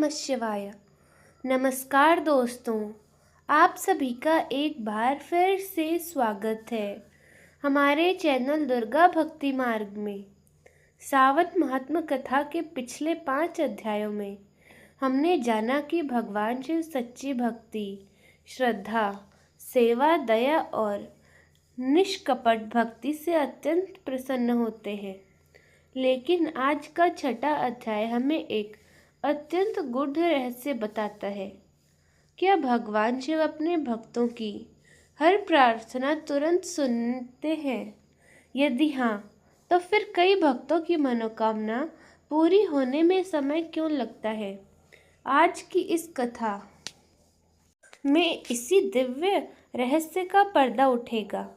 नमः शिवाय। नमस्कार दोस्तों, आप सभी का एक बार फिर से स्वागत है हमारे चैनल दुर्गा भक्ति मार्ग में। सावन महात्म कथा के पिछले 5 अध्यायों में हमने जाना कि भगवान शिव सच्ची भक्ति, श्रद्धा, सेवा, दया और निष्कपट भक्ति से अत्यंत प्रसन्न होते हैं। लेकिन आज का 6वां अध्याय हमें एक अत्यंत गूढ़ रहस्य बताता है। क्या भगवान शिव अपने भक्तों की हर प्रार्थना तुरंत सुनते हैं? यदि हाँ, तो फिर कई भक्तों की मनोकामना पूरी होने में समय क्यों लगता है? आज की इस कथा में इसी दिव्य रहस्य का पर्दा उठेगा।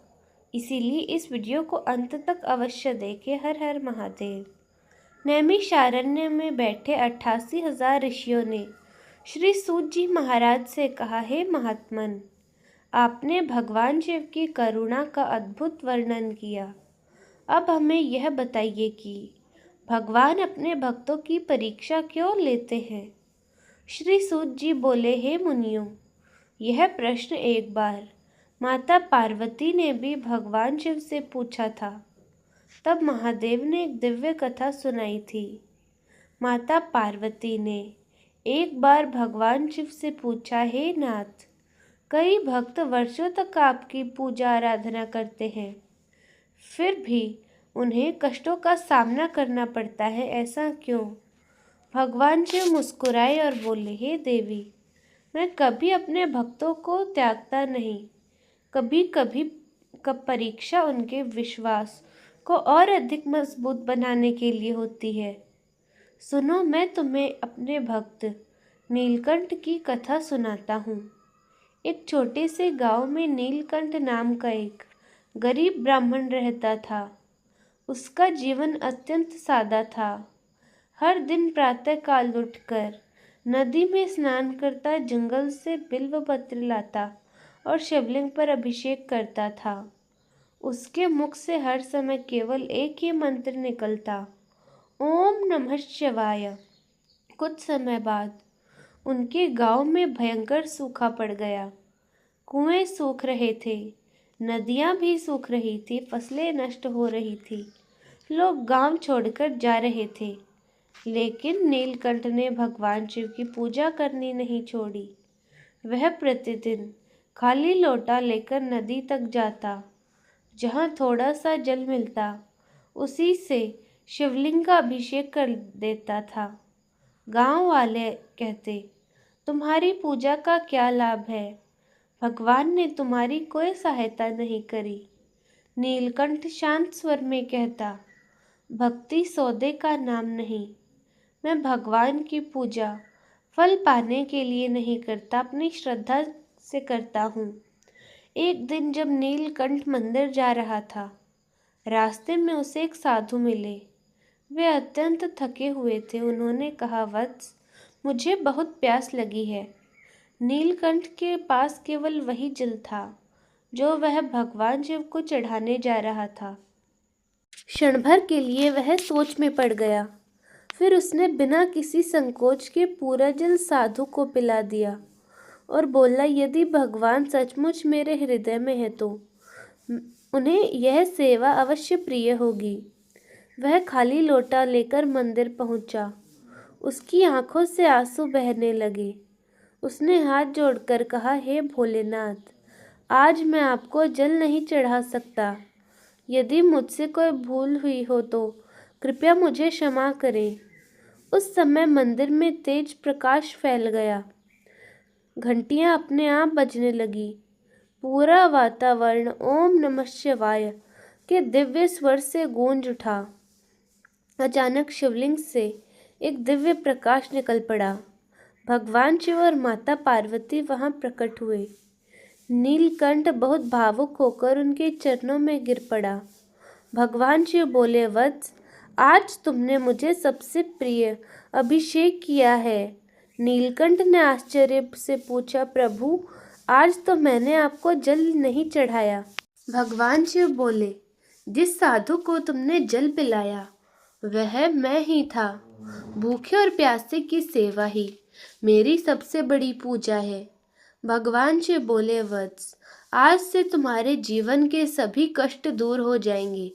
इसीलिए इस वीडियो को अंत तक अवश्य देखें। हर हर महादेव। नैमिषारण्य में बैठे 88,000 ऋषियों ने श्री सूत जी महाराज से कहा, हे महात्मन, आपने भगवान शिव की करुणा का अद्भुत वर्णन किया। अब हमें यह बताइए कि भगवान अपने भक्तों की परीक्षा क्यों लेते हैं? श्री सूत जी बोले, हे मुनियों, यह प्रश्न एक बार माता पार्वती ने भी भगवान शिव से पूछा था। तब महादेव ने एक दिव्य कथा सुनाई थी। माता पार्वती ने एक बार भगवान शिव से पूछा, हे नाथ, कई भक्त वर्षों तक आपकी पूजा आराधना करते हैं, फिर भी उन्हें कष्टों का सामना करना पड़ता है, ऐसा क्यों? भगवान शिव मुस्कुराए और बोले, हे देवी, मैं कभी अपने भक्तों को त्यागता नहीं। कभी कभी परीक्षा उनके विश्वास को और अधिक मजबूत बनाने के लिए होती है। सुनो, मैं तुम्हें अपने भक्त नीलकंठ की कथा सुनाता हूँ। एक छोटे से गांव में नीलकंठ नाम का एक गरीब ब्राह्मण रहता था। उसका जीवन अत्यंत सादा था। हर दिन प्रातःकाल उठकर नदी में स्नान करता, जंगल से बिल्व पत्र लाता और शिवलिंग पर अभिषेक करता था। उसके मुख से हर समय केवल एक ही मंत्र निकलता, ओम नमः शिवाय। कुछ समय बाद उनके गांव में भयंकर सूखा पड़ गया। कुएं सूख रहे थे, नदियां भी सूख रही थी, फसलें नष्ट हो रही थी, लोग गांव छोड़कर जा रहे थे। लेकिन नीलकंठ ने भगवान शिव की पूजा करनी नहीं छोड़ी। वह प्रतिदिन खाली लोटा लेकर नदी तक जाता। जहाँ थोड़ा सा जल मिलता, उसी से शिवलिंग का अभिषेक कर देता था। गांव वाले कहते, तुम्हारी पूजा का क्या लाभ है? भगवान ने तुम्हारी कोई सहायता नहीं करी। नीलकंठ शांत स्वर में कहता, भक्ति सौदे का नाम नहीं। मैं भगवान की पूजा फल पाने के लिए नहीं करता, अपनी श्रद्धा से करता हूँ। एक दिन जब नीलकंठ मंदिर जा रहा था, रास्ते में उसे एक साधु मिले। वे अत्यंत थके हुए थे। उन्होंने कहा, वत्स, मुझे बहुत प्यास लगी है। नीलकंठ के पास केवल वही जल था जो वह भगवान शिव को चढ़ाने जा रहा था। क्षण भर के लिए वह सोच में पड़ गया। फिर उसने बिना किसी संकोच के पूरा जल साधु को पिला दिया और बोला, यदि भगवान सचमुच मेरे हृदय में है तो उन्हें यह सेवा अवश्य प्रिय होगी। वह खाली लोटा लेकर मंदिर पहुंचा। उसकी आंखों से आंसू बहने लगे। उसने हाथ जोड़कर कहा, हे भोलेनाथ, आज मैं आपको जल नहीं चढ़ा सकता। यदि मुझसे कोई भूल हुई हो तो कृपया मुझे क्षमा करें। उस समय मंदिर में तेज प्रकाश फैल गया। घंटियां अपने आप बजने लगी। पूरा वातावरण ओम नमः शिवाय के दिव्य स्वर से गूंज उठा। अचानक शिवलिंग से एक दिव्य प्रकाश निकल पड़ा। भगवान शिव और माता पार्वती वहां प्रकट हुए। नीलकंठ बहुत भावुक होकर उनके चरणों में गिर पड़ा। भगवान शिव बोले, वत्स, आज तुमने मुझे सबसे प्रिय अभिषेक किया है। नीलकंठ ने आश्चर्य से पूछा, प्रभु, आज तो मैंने आपको जल नहीं चढ़ाया। भगवान शिव बोले, जिस साधु को तुमने जल पिलाया वह मैं ही था। भूखे और प्यासे की सेवा ही मेरी सबसे बड़ी पूजा है। भगवान शिव बोले, वत्स, आज से तुम्हारे जीवन के सभी कष्ट दूर हो जाएंगे।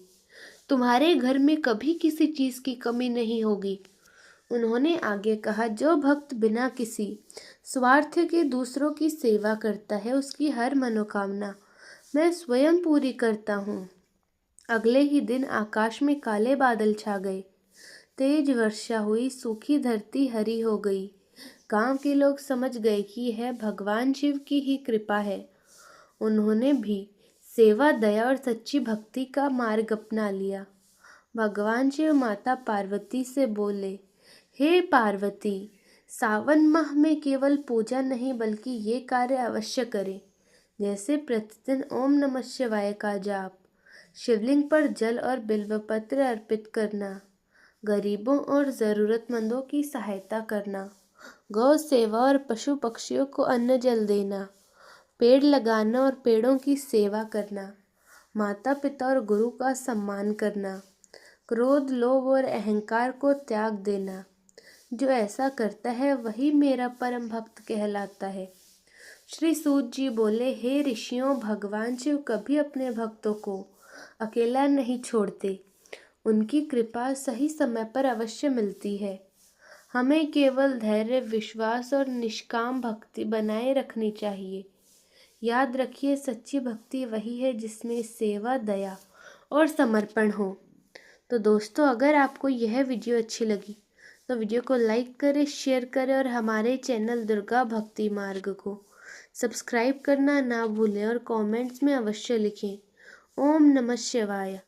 तुम्हारे घर में कभी किसी चीज की कमी नहीं होगी। उन्होंने आगे कहा, जो भक्त बिना किसी स्वार्थ के दूसरों की सेवा करता है, उसकी हर मनोकामना मैं स्वयं पूरी करता हूँ। अगले ही दिन आकाश में काले बादल छा गए। तेज वर्षा हुई, सूखी धरती हरी हो गई। गांव के लोग समझ गए कि यह भगवान शिव की ही कृपा है। उन्होंने भी सेवा, दया और सच्ची भक्ति का मार्ग अपना लिया। भगवान शिव माता पार्वती से बोले, हे पार्वती, सावन माह में केवल पूजा नहीं बल्कि ये कार्य अवश्य करें, जैसे प्रतिदिन ओम नमः शिवाय का जाप, शिवलिंग पर जल और बिल्वपत्र अर्पित करना, गरीबों और ज़रूरतमंदों की सहायता करना, गौ सेवा और पशु पक्षियों को अन्न जल देना, पेड़ लगाना और पेड़ों की सेवा करना, माता पिता और गुरु का सम्मान करना, क्रोध, लोभ और अहंकार को त्याग देना। जो ऐसा करता है वही मेरा परम भक्त कहलाता है। श्री सूत जी बोले, हे ऋषियों, भगवान शिव कभी अपने भक्तों को अकेला नहीं छोड़ते। उनकी कृपा सही समय पर अवश्य मिलती है। हमें केवल धैर्य, विश्वास और निष्काम भक्ति बनाए रखनी चाहिए। याद रखिए, सच्ची भक्ति वही है जिसमें सेवा, दया और समर्पण हो। तो दोस्तों, अगर आपको यह वीडियो अच्छी लगी तो वीडियो को लाइक करें, शेयर करें और हमारे चैनल दुर्गा भक्ति मार्ग को सब्सक्राइब करना ना भूलें और कमेंट्स में अवश्य लिखें, ओम नमः शिवाय।